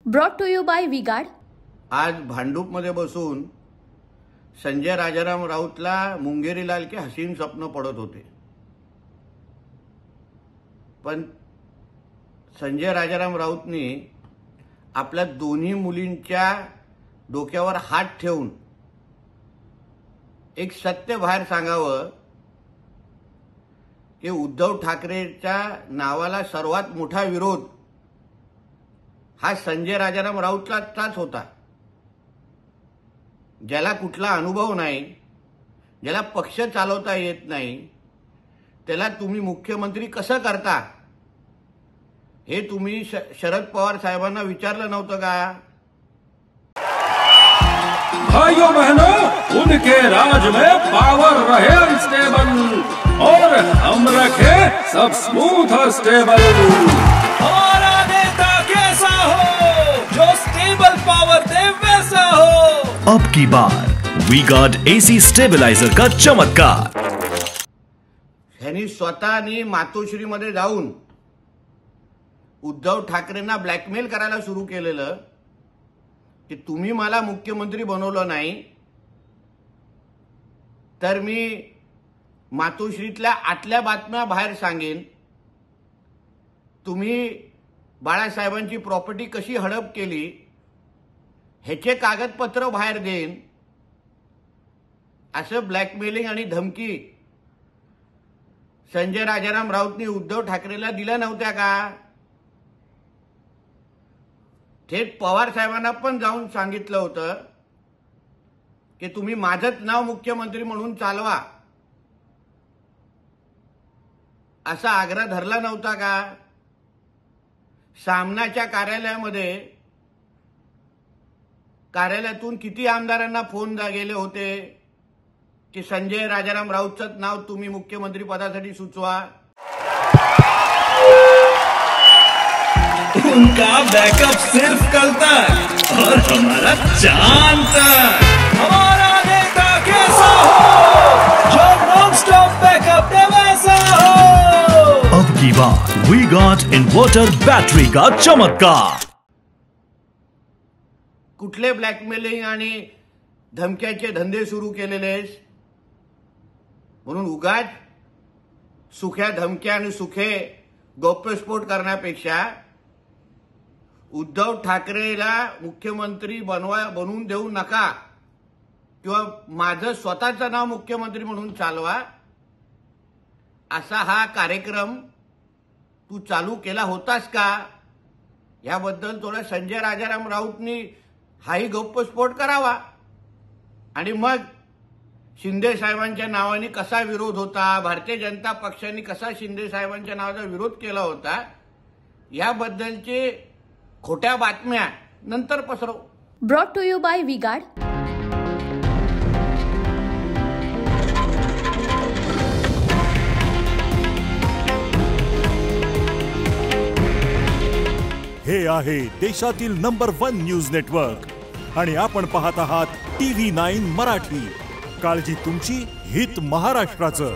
Brought to you by V-Guard. आज भांडूपमध्ये बसून संजय राजाराम राऊतला मुंगेरी लाल के हसीन स्वप्न पडत होते, पण संजय राजाराम राऊतनी आपल्या दोन्ही मुलींच्या डोक्यावर हात ठेवून एक सत्य बाहेर सांगावं की उद्धव ठाकरेच्या नावाला सर्वात मोठा विरोध हा संजय राजाराम राऊतचाच होता, ज्याला कुठला अनुभव नाही, ज्याला पक्ष चालवता येत नाही, त्याला तुम्ही मुख्यमंत्री कसं करता हे तुम्ही शरद पवार साहेबांना विचारलं नव्हतं का? भाइयों बहनों, उनके राज में पावर रहे अनस्टेबल और हम रखे सब स्मूथ और स्टेबल। हमारा नेता कैसा हो जो स्टेबल पावर दे वैसा हो। अब की बार वी-गार्ड एसी स्टेबलाइजर का चमत्कार। ह्यांनी स्वतःनी मातोश्री मध्ये जाऊन उद्धव ठाकरेंना ब्लॅकमेल करायला सुरू केलेलं की तुम्ही मला मुख्यमंत्री बनवलं नाही तर मी मातोश्रीतल्या आतल्या बातम्या बाहेर सांगेन, तुम्ही बाळासाहेबांची प्रॉपर्टी कशी हडप केली ह्याचे कागदपत्र बाहेर देईन, असं ब्लॅकमेलिंग आणि धमकी संजय राजाराम राऊतनी उद्धव ठाकरेला दिल्या नव्हत्या का? थेट पवार साहेबांना पण जाऊन सांगितलं होतं की तुम्ही माझंच नाव मुख्यमंत्री म्हणून चालवा, असा आग्रह धरला नव्हता का? सामनाच्या कार्यालयातून किती आमदारांना फोन गेले होते की संजय राजाराम राऊतचं नाव तुम्ही मुख्यमंत्री पदासाठी सुचवा। उनका बैकअप सिर्फ कल तक और हमारा चांद तक। हमारा नेता कैसा हो जो नॉन स्टॉप बैकअप दे वैसा हो। अब की बार वी-गार्ड इन्वर्टर बैटरी का चमत्कार। कुठले ब्लॅकमेलिंग आणि धमक्याचे धंदे सुरू केलेलेस म्हणून उगाच सुख्या धमक्या आणि सुखे गौप्यस्फोट करण्यापेक्षा उद्धव ठाकरेला मुख्यमंत्री बनवून देऊ नका किंवा माझं स्वतःचं नाव मुख्यमंत्री म्हणून चालवा, असा हा कार्यक्रम तू चालू केला होतास का? याबद्दल थोडा संजय राजाराम राऊतनी हाही गौप्यस्फोट करावा आणि मग शिंदे साहेबांच्या नावाने कसा विरोध होता, भारतीय जनता पक्षाने कसा शिंदे साहेबांच्या नावाचा विरोध केला होता याबद्दलचे खोट्या बातम्या नंतर पसरव। Brought to you by V-Guard. हे आहे देशातील नंबर 1 न्यूज नेटवर्क आणि आपण पाहत आहात TV9 मराठी। काळजी तुमची, हित महाराष्ट्राचं।